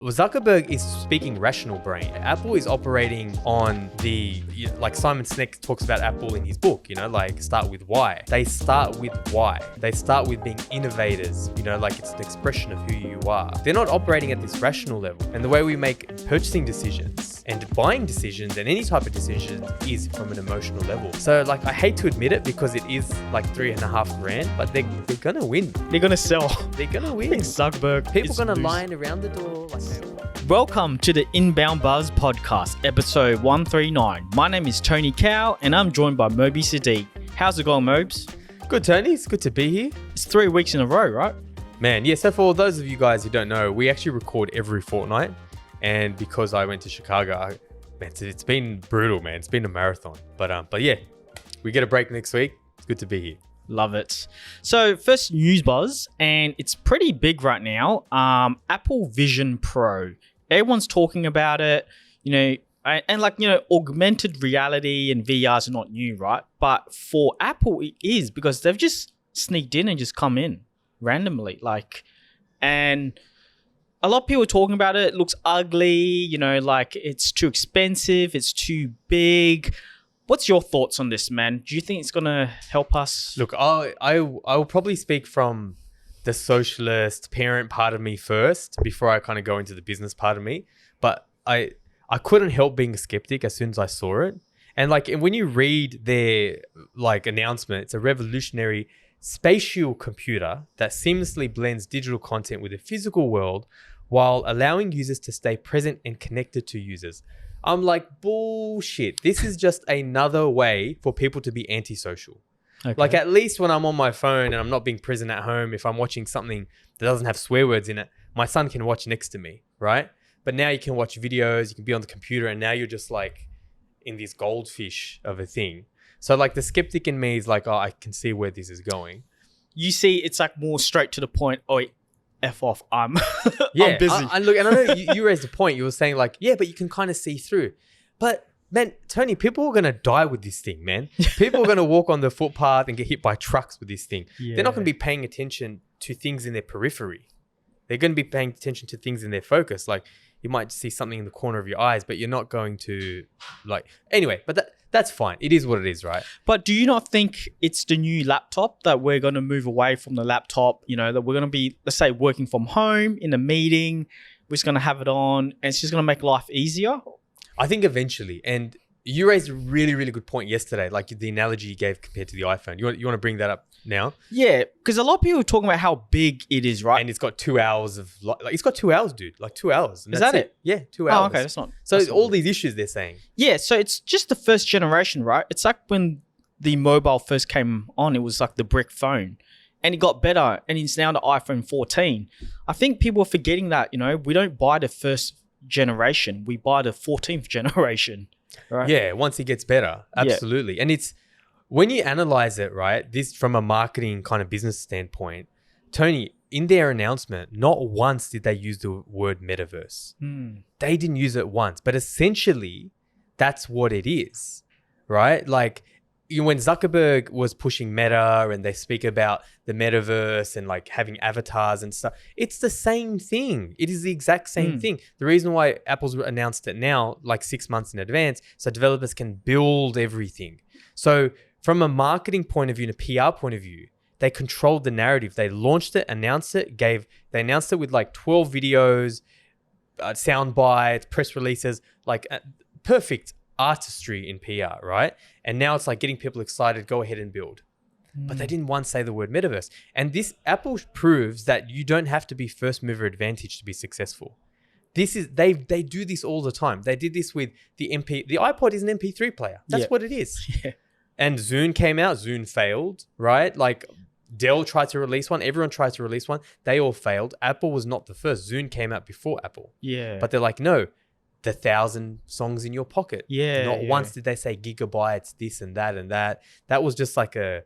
Zuckerberg is speaking rational brain. Apple is operating on the, like Simon Sinek talks about Apple in his book, like start with why. They start with why. They start with being innovators, like it's an expression of who you are. They're not operating at this rational level. And the way we make purchasing decisions and buying decisions and any type of decisions is from an emotional level. So like, I hate to admit it because it is like $3,500, but they're going to win. They're going to sell. They're going to win. Zuckerberg. People are going to line around the door like Welcome to the Inbound Buzz podcast, episode 139. My name is Tony Cow and I'm joined by Moby Sadiq. How's it going, Mobes? Good, Tony. It's good to be here. It's 3 weeks in a row, right? Man, yeah. So for those of you guys who don't know, we actually record every fortnight. And because I went to Chicago, it's been brutal, man. It's been a marathon. But yeah, we get a break next week. It's good to be here. Love it. So first news buzz, and it's pretty big right now. Apple Vision Pro. Everyone's talking about it, augmented reality and VRs are not new, right? But for Apple, it is because they've just sneaked in and just come in randomly, and a lot of people are talking about it. It looks ugly, it's too expensive, it's too big. What's your thoughts on this, man? Do you think it's going to help us? Look, I will probably speak from the socialist parent part of me first before I kind of go into the business part of me. But I couldn't help being a skeptic as soon as I saw it. And when you read their announcement, it's a revolutionary spatial computer that seamlessly blends digital content with the physical world while allowing users to stay present and connected to users. I'm like, bullshit. This is just another way for people to be antisocial. Okay. At least when I'm on my phone and I'm not being present at home, if I'm watching something that doesn't have swear words in it, my son can watch next to me, right? But now you can watch videos, you can be on the computer, and now you're just in this goldfish of a thing. So the skeptic in me is I can see where this is going. You see, it's more straight to the point. Oh, F off, I'm busy. I know you raised a point. You were saying yeah, but you can kind of see through. But man, Tony, people are going to die with this thing, man. People are going to walk on the footpath and get hit by trucks with this thing. Yeah. They're not going to be paying attention to things in their periphery. They're going to be paying attention to things in their focus. You might see something in the corner of your eyes, but you're not going to anyway, but that's fine. It is what it is, right? But do you not think it's the new laptop that we're going to move away from the laptop, that we're going to be, let's say, working from home in a meeting, we're just going to have it on and it's just going to make life easier? I think eventually. And you raised a really, really good point yesterday, the analogy you gave compared to the iPhone. You want to bring that up now? Yeah, because a lot of people are talking about how big it is, right? And it's got 2 hours of, it's got 2 hours, dude. 2 hours. Is that it? Yeah, 2 hours. Oh, okay, that's not. So that's all not these issues they're saying. Yeah, so it's just the first generation, right? It's like when the mobile first came on, it was like the brick phone. And it got better, and it's now the iPhone 14. I think people are forgetting that, we don't buy the first generation, we buy the 14th generation, right? Yeah, once it gets better, absolutely. Yeah. And it's when you analyze it, right, this from a marketing kind of business standpoint, Tony, in their announcement, not once did they use the word metaverse. They didn't use it once, but essentially that's what it is, right? When Zuckerberg was pushing Meta and they speak about the metaverse and having avatars and stuff, it's the same thing. It is the exact same thing. The reason why Apple's announced it now, 6 months in advance, so developers can build everything. So from a marketing point of view and a PR point of view, they controlled the narrative. They launched it, announced it, they announced it with 12 videos, sound bites, press releases, perfect artistry in PR, right? And now it's getting people excited, go ahead and build. But they didn't once say the word metaverse. And this Apple proves that you don't have to be first mover advantage to be successful. This is they do this all the time. They did this with the iPod is an MP3 player. That's what it is. Yeah. And Zune came out, Zune failed, right? Dell tried to release one, everyone tried to release one, they all failed. Apple was not the first. Zune came out before Apple. Yeah. But they're no, the 1,000 songs in your pocket. Yeah. Not once did they say gigabytes, this and that and that. That was just a,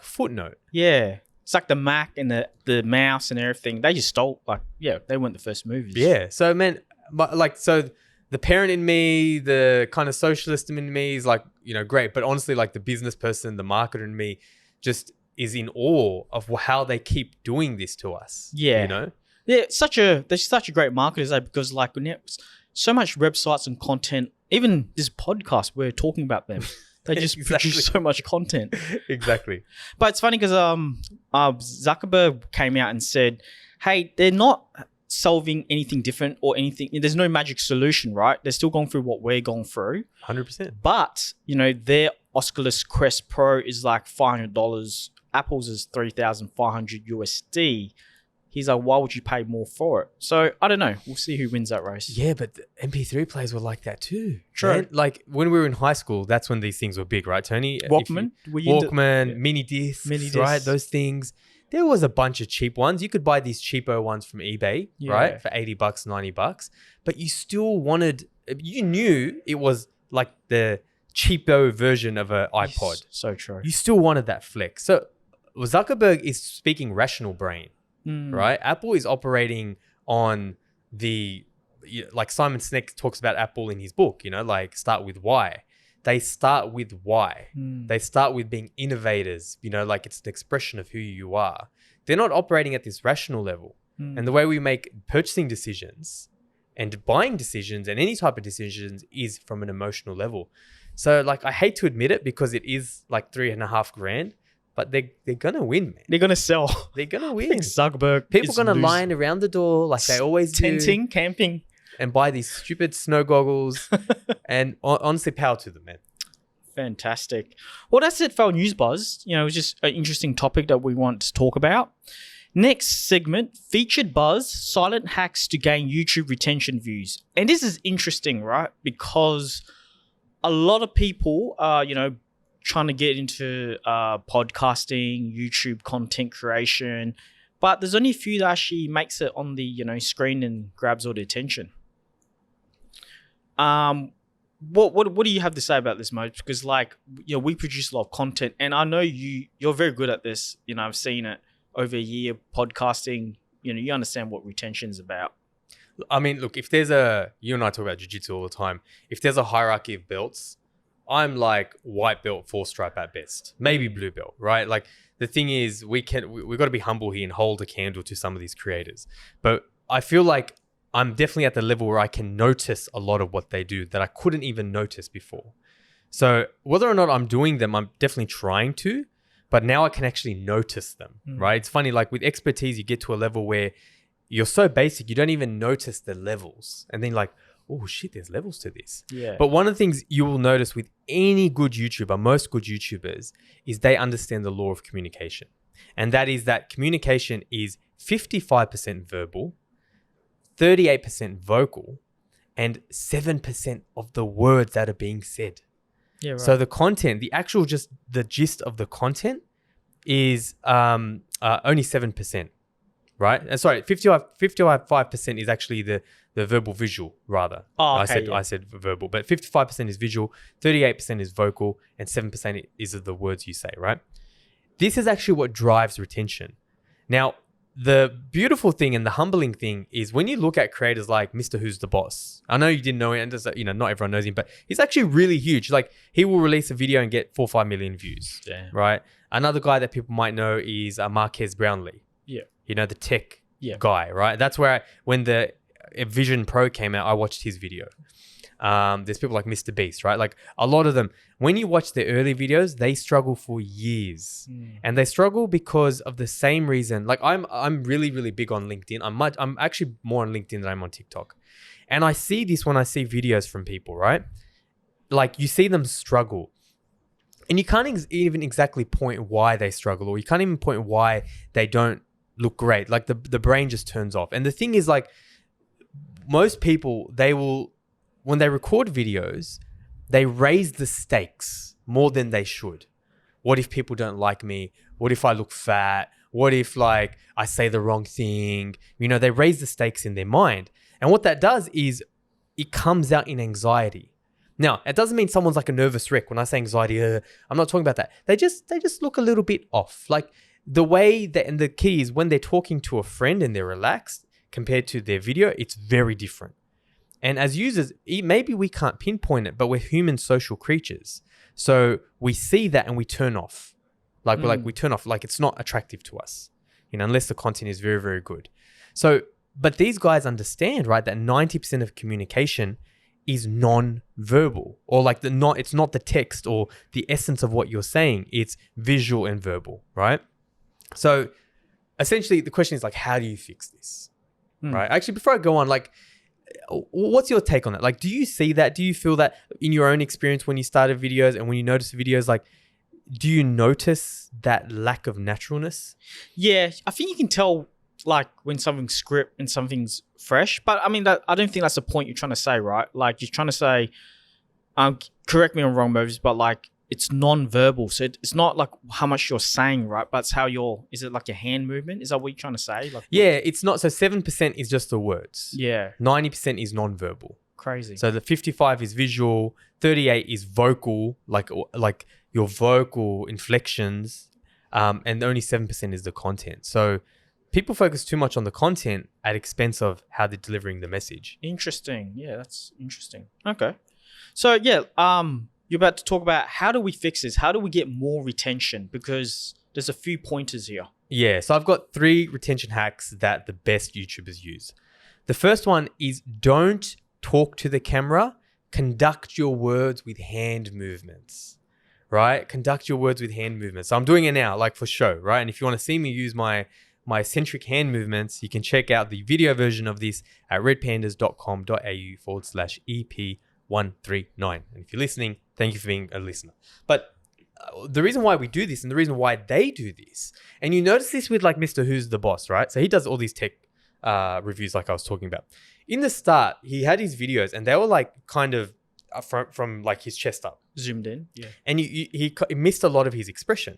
footnote. Yeah. It's like the Mac and the mouse and everything. They just stole, they weren't the first movers. Yeah. So, man, so the parent in me, the kind of socialist in me is great. But honestly, the business person, the marketer in me just is in awe of how they keep doing this to us. Yeah. They're such a great marketers because like when so much websites and content, even this podcast, we're talking about them. They just produce so much content. Exactly. But it's funny because Zuckerberg came out and said, hey, they're not solving anything different or anything. There's no magic solution, right? They're still going through what we're going through. 100%. But, their Oculus Quest Pro is like $500. Apple's is $3,500 USD. He's like, why would you pay more for it? So, I don't know. We'll see who wins that race. Yeah, but the MP3 players were like that too. True. Man. Like when we were in high school, that's when these things were big, right, Tony? Walkman? Mini discs, right? Those things. There was a bunch of cheap ones. You could buy these cheapo ones from eBay, right? For $80, $90. But you still you knew it was like the cheapo version of an iPod. So true. You still wanted that flex. So Zuckerberg is speaking rational brain. Right? Apple is operating on like Simon Sinek talks about Apple in his book, like start with why. They start with why. They start with being innovators, like it's an expression of who you are. They're not operating at this rational level. And the way we make purchasing decisions and buying decisions and any type of decisions is from an emotional level. So like, I hate to admit it because it is like $3,500. But they're going to win, man. They're going to sell. They're going to win. I think Zuckerberg. People are going to line around the door like they always do. Tenting, camping. And buy these stupid snow goggles. And honestly, power to them, man. Fantastic. Well, that's it for our news buzz. It was just an interesting topic that we want to talk about. Next segment, featured buzz, silent hacks to gain YouTube retention views. And this is interesting, right? Because a lot of people are, trying to get into podcasting, YouTube content creation, but there's only a few that actually makes it on the screen and grabs all the attention. What do you have to say about this, Mo? Because we produce a lot of content, and I know you're very good at this. I've seen it over a year podcasting. You understand what retention is about. I mean, look, if there's you and I talk about jiu-jitsu all the time. If there's a hierarchy of belts, I'm like white belt, 4-stripe at best, maybe blue belt, right? Like the thing is, we've got to be humble here and hold a candle to some of these creators. But I feel like I'm definitely at the level where I can notice a lot of what they do that I couldn't even notice before. So whether or not I'm doing them, I'm definitely trying to, but now I can actually notice them, right? It's funny, like with expertise, you get to a level where you're so basic, you don't even notice the levels. And then like, oh shit, there's levels to this. Yeah. But one of the things you will notice with any good YouTuber, most good YouTubers, is they understand the law of communication. And that is that communication is 55% verbal, 38% vocal, and 7% of the words that are being said. Yeah, right. So the content, the gist of the content is only 7%. Right? And sorry, 55% is actually the verbal visual rather. Oh, okay, I said verbal, but 55% is visual, 38% is vocal, and 7% is of the words you say, right? This is actually what drives retention. Now, the beautiful thing and the humbling thing is when you look at creators like Mr. Who's the Boss. I know you didn't know him, and not everyone knows him, but he's actually really huge. Like he will release a video and get 4 or 5 million views. Damn. Right? Another guy that people might know is Marquez Brownlee. Yeah. The tech guy, right? That's where when the Vision Pro came out, I watched his video. There's people like Mr. Beast, right? Like a lot of them, when you watch their early videos, they struggle for years. And they struggle because of the same reason. Like I'm really, really big on LinkedIn. I'm actually more on LinkedIn than I'm on TikTok. And I see this when I see videos from people, right? Like you see them struggle. And you can't even exactly point why they struggle, or you can't even point why they don't look great. Like the brain just turns off. And the thing is, like most people, when they record videos, they raise the stakes more than they should. What if people don't like me? What if I look fat? What if like I say the wrong thing? They raise the stakes in their mind. And what that does is it comes out in anxiety. Now, it doesn't mean someone's like a nervous wreck. When I say anxiety, I'm not talking about that. They just look a little bit off. Like the way that, and the key is when they're talking to a friend and they're relaxed compared to their video, it's very different. And as users, maybe we can't pinpoint it, but we're human social creatures. So we see that and we turn off. We turn off, like it's not attractive to us, unless the content is very, very good. So But these guys understand, right, that 90% of communication is non-verbal, or like it's not the text or the essence of what you're saying. It's visual and verbal, right? So essentially the question is like, how do you fix this? Right? Actually, before I go on, like, what's your take on that? Like, do you see that? Do you feel that in your own experience when you started videos and when you notice videos, like, do you notice that lack of naturalness? Yeah, I think you can tell like when something's script and something's fresh. But I mean, I don't think that's the point you're trying to say, right? Like you're trying to say, correct me if I'm wrong, Moses, but like it's non-verbal. So it's not like how much you're saying, right? But it's how is it like your hand movement? Is that what you're trying to say? Like, yeah, it's not. So 7% is just the words. Yeah. 90% is non-verbal. Crazy. So the 55 is visual, 38 is vocal, like your vocal inflections, and only 7% is the content. So people focus too much on the content at expense of how they're delivering the message. Interesting. Yeah, that's interesting. Okay. So yeah, you're about to talk about how do we fix this? How do we get more retention? Because there's a few pointers here. Yeah, so I've got 3 retention hacks that the best YouTubers use. The first one is don't talk to the camera, conduct your words with hand movements, right? Conduct your words with hand movements. So I'm doing it now, like for show, right? And if you want to see me use my eccentric hand movements, you can check out the video version of this at redpandas.com.au/EP139. And if you're listening, thank you for being a listener. But the reason why we do this and the reason why they do this, and you notice this with like Mr. Who's the Boss, right? So he does all these tech reviews like I was talking about. In the start, he had his videos and they were like kind of from like his chest up. Zoomed in, yeah. And he missed a lot of his expression.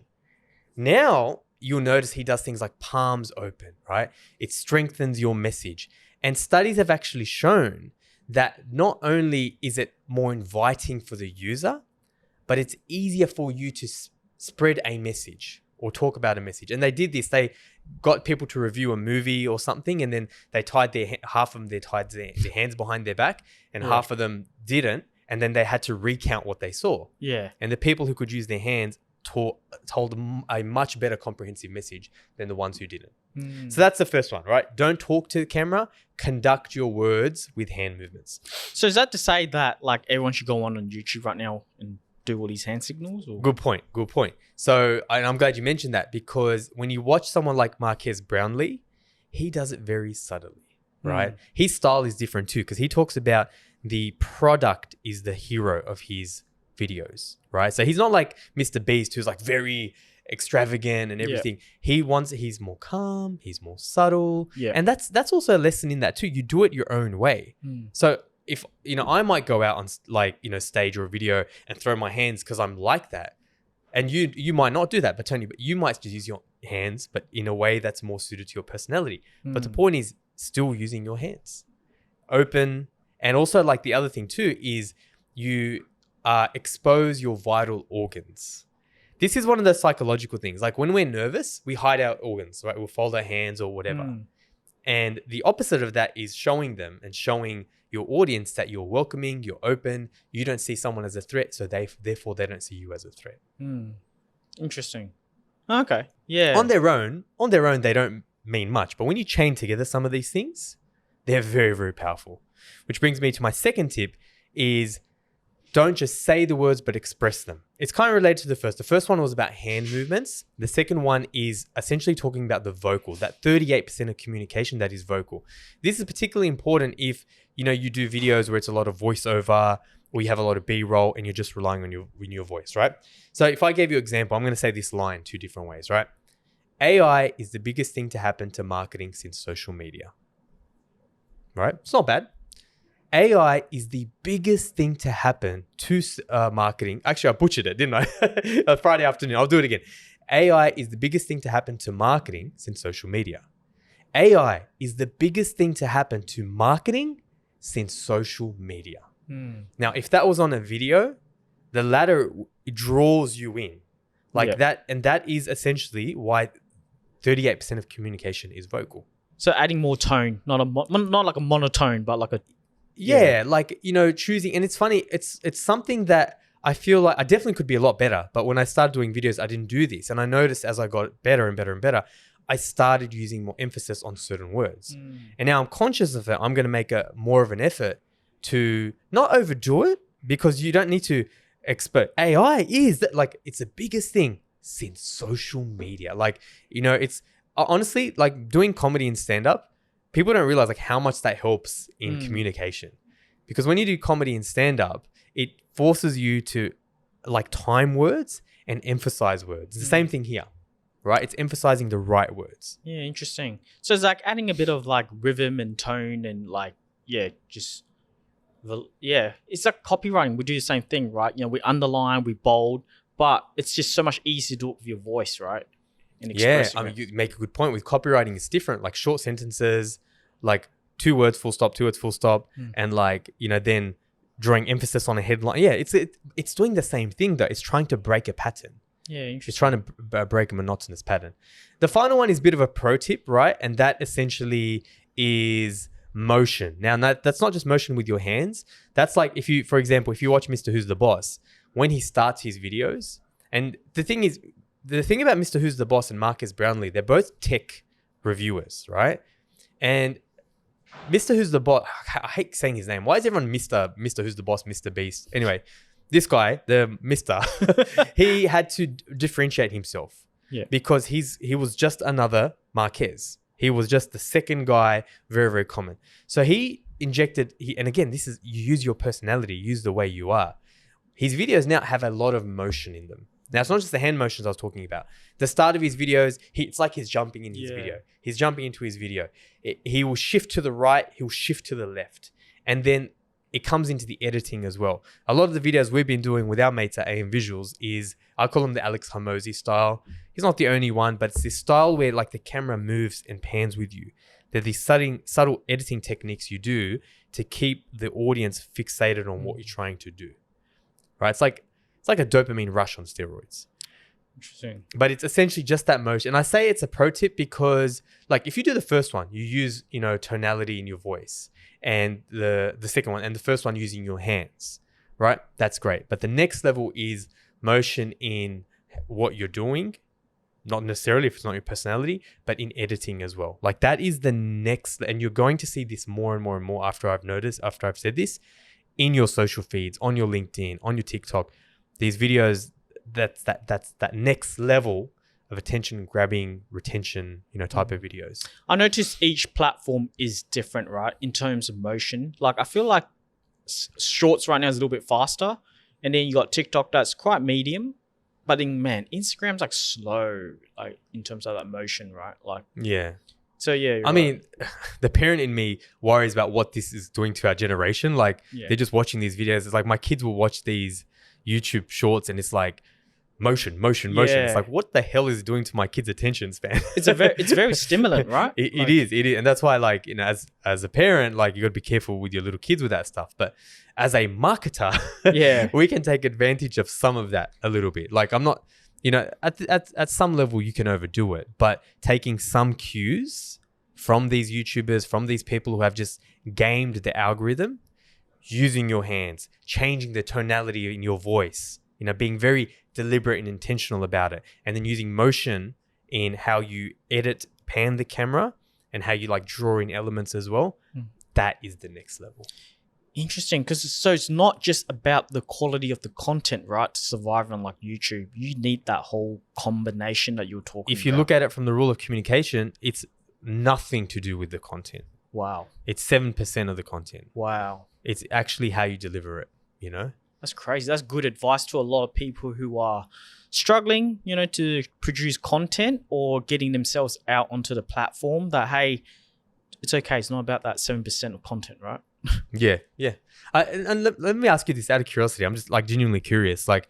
Now, you'll notice he does things like palms open, right? It strengthens your message. And studies have actually shown that not only is it more inviting for the user, but it's easier for you to spread a message or talk about a message. And they did this. They got people to review a movie or something, and then they tied half of them, they tied their hands behind their back, and half of them didn't. And then they had to recount what they saw. Yeah. And the people who could use their hands told a much better comprehensive message than the ones who didn't. So that's the first one, right? Don't talk to the camera, conduct your words with hand movements. So is that to say that like everyone should go on YouTube right now and do all these hand signals? Or? Good point. So I'm glad you mentioned that, because when you watch someone like Marquez Brownlee, he does it very subtly, right? His style is different too, because he talks about the product is the hero of his videos, right? So he's not like Mr. Beast, who's like very extravagant and everything. Yeah. He's more calm, he's more subtle. Yeah. And that's also a lesson in that too. You do it your own way. So if, I might go out on like, stage or a video and throw my hands because I'm like that. And you might not do that, but Tony, you might just use your hands, but in a way that's more suited to your personality. But the point is still using your hands. Open. And also like the other thing too is you expose your vital organs. This is one of the psychological things. Like when we're nervous, we hide our organs, right? We'll fold our hands or whatever. And the opposite of that is showing them and showing your audience that you're welcoming, you're open, you don't see someone as a threat, so therefore they don't see you as a threat. Interesting. Okay. Yeah. On their own, they don't mean much. But when you chain together some of these things, they're very, very powerful. Which brings me to my second tip is don't just say the words, but express them. It's kind of related to the first. The first one was about hand movements. The second one is essentially talking about the vocal, that 38% of communication that is vocal. This is particularly important if, you do videos where it's a lot of voiceover or you have a lot of B-roll and you're just relying on your voice, right? So if I gave you an example, I'm going to say this line 2 different ways, right? AI is the biggest thing to happen to marketing since social media, right? It's not bad. AI is the biggest thing to happen to marketing. Actually, I butchered it, didn't I? Friday afternoon. I'll do it again. AI is the biggest thing to happen to marketing since social media. AI is the biggest thing to happen to marketing since social media. Now, if that was on a video, the latter draws you in that. And that is essentially why 38% of communication is vocal. So adding more tone, not like a monotone, but like a... Yeah, like, choosing, and it's funny, it's something that I feel like I definitely could be a lot better, but when I started doing videos, I didn't do this. And I noticed as I got better and better and better, I started using more emphasis on certain words. And now I'm conscious of it. I'm going to make a more of an effort to not overdo it, because you don't need to expert. AI is that, like, it's the biggest thing since social media. Like, you know, it's honestly like doing comedy and stand-up. People don't realize like how much that helps in communication, because when you do comedy and stand-up, it forces you to like time words and emphasize words. It's the same thing here, right? It's emphasizing the right words. Yeah, interesting. So it's like adding a bit of like rhythm and tone and like, it's like copywriting. We do the same thing, right? You know, we underline, we bold, but it's just so much easier to do it with your voice, right? And I mean, you make a good point. With copywriting, it's different. Like short sentences, like 2 words, full stop, 2 words, full stop, and like, you know, then drawing emphasis on a headline. Yeah, it's doing the same thing though. It's trying to break a pattern. Yeah, interesting. It's trying to break a monotonous pattern. The final one is a bit of a pro tip, right? And that essentially is motion. Now, that's not just motion with your hands. That's like if you, for example, if you watch Mr. Who's the Boss, when he starts his videos, and the thing about Mr. Who's the Boss and Marquez Brownlee, they're both tech reviewers, right? And Mr. Who's the Boss, I hate saying his name. Why is everyone Mr. Who's the Boss, Mr. Beast? Anyway, this guy, the Mr., he had to differentiate himself. Yeah. Because he was just another Marquez. He was just the second guy, very, very common. So he injected, and again, this is, you use your personality, use the way you are. His videos now have a lot of motion in them. Now, it's not just the hand motions I was talking about. The start of his videos, it's like he's jumping in his video. He's jumping into his video. He will shift to the right. He'll shift to the left. And then it comes into the editing as well. A lot of the videos we've been doing with our mates at AM Visuals is, I call him the Alex Hormozy style. He's not the only one, but it's this style where like the camera moves and pans with you. They're these subtle editing techniques you do to keep the audience fixated on what you're trying to do. Right? It's like a dopamine rush on steroids. Interesting. But it's essentially just that motion. And I say it's a pro tip because, like, if you do the first one, you use, you know, tonality in your voice, and the second one, and the first one using your hands, right? That's great. But the next level is motion in what you're doing, not necessarily if it's not your personality, but in editing as well. Like that is the next, and you're going to see this more and more and more after I've said this, in your social feeds, on your LinkedIn, on your TikTok. These videos, that's that next level of attention grabbing, retention, you know, type of videos. I noticed each platform is different, right? In terms of motion. Like I feel like Shorts right now is a little bit faster. And then you got TikTok that's quite medium. But then, man, Instagram's like slow, like in terms of that motion, right? Like, yeah. So yeah. I mean, the parent in me worries about what this is doing to our generation. Like they're just watching these videos. It's like my kids will watch these YouTube shorts and it's like motion. It's like, what the hell is it doing to my kids' attention span? It's very stimulant, right? It is. And that's why, like, you know, as a parent, like you got to be careful with your little kids with that stuff. But as a marketer, we can take advantage of some of that a little bit. Like I'm not, you know, at some level you can overdo it, but taking some cues from these YouTubers, from these people who have just gamed the algorithm, using your hands, changing the tonality in your voice, you know, being very deliberate and intentional about it, and then using motion in how you edit, pan the camera, and how you like draw in elements as well. That is the next level. Interesting, because it's not just about the quality of the content, right? To survive on like YouTube, you need that whole combination that you're talking about. If you look at it from the rule of communication, it's nothing to do with the content. Wow. It's 7% of the content. Wow. It's actually how you deliver it, you know? That's crazy. That's good advice to a lot of people who are struggling, you know, to produce content or getting themselves out onto the platform that, hey, it's okay. It's not about that 7% of content, right? Yeah. And let me ask you this out of curiosity. I'm just like genuinely curious. Like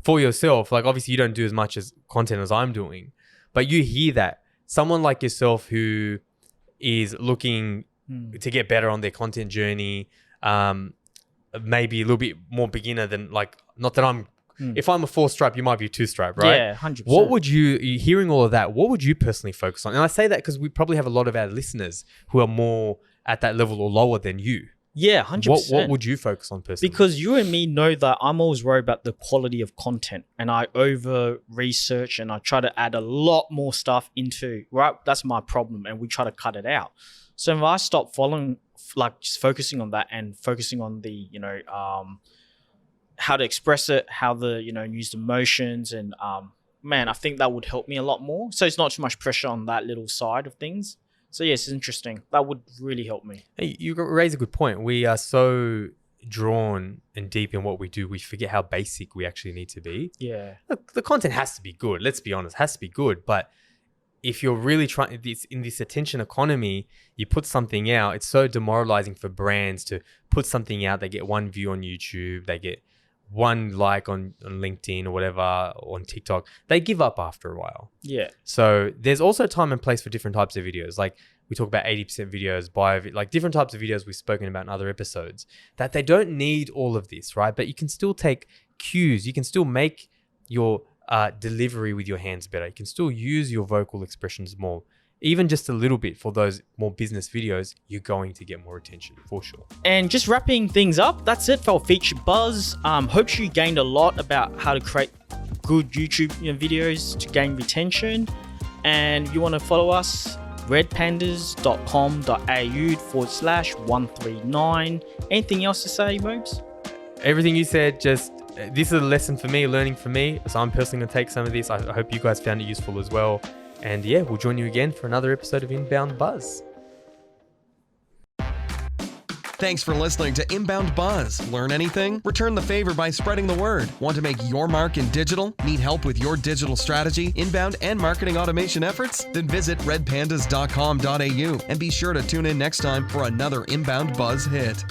for yourself, like obviously you don't do as much as content as I'm doing, but you hear that someone like yourself who is looking to get better on their content journey, maybe a little bit more beginner than like, not that I'm, if I'm a 4-stripe, you might be a 2-stripe, right? Yeah, 100%. What would you, hearing all of that, what would you personally focus on? And I say that because we probably have a lot of our listeners who are more at that level or lower than you. Yeah, 100%. What would you focus on personally? Because you and me know that I'm always worried about the quality of content, and I over research and I try to add a lot more stuff into, right? That's my problem, and we try to cut it out. So if I stop following, like just focusing on that and focusing on the, how to express it, how the, use the motions, and man, I think that would help me a lot more. So it's not too much pressure on that little side of things. So yes, it's interesting. That would really help me. Hey, you raise a good point. We are so drawn and deep in what we do, we forget how basic we actually need to be. Yeah. Look, the content has to be good. Let's be honest, it has to be good. But if you're really trying in this attention economy, you put something out, it's so demoralizing for brands to put something out. They get one view on YouTube, they get one like on LinkedIn or whatever, on TikTok. They give up after a while. Yeah. So there's also time and place for different types of videos. Like we talk about 80% videos, like different types of videos we've spoken about in other episodes, that they don't need all of this, right? But you can still take cues. You can still make your delivery with your hands better. You can still use your vocal expressions more. Even just a little bit for those more business videos, you're going to get more attention for sure. And just wrapping things up, that's it for our feature buzz. Hope you gained a lot about how to create good YouTube videos to gain retention. And if you want to follow us, redpandas.com.au/139. Anything else to say, Mobes? Everything you said, just this is a lesson for me, learning for me. So I'm personally going to take some of this. I hope you guys found it useful as well. And yeah, we'll join you again for another episode of Inbound Buzz. Thanks for listening to Inbound Buzz. Learn anything? Return the favor by spreading the word. Want to make your mark in digital? Need help with your digital strategy, inbound, and marketing automation efforts? Then visit redpandas.com.au and be sure to tune in next time for another Inbound Buzz hit.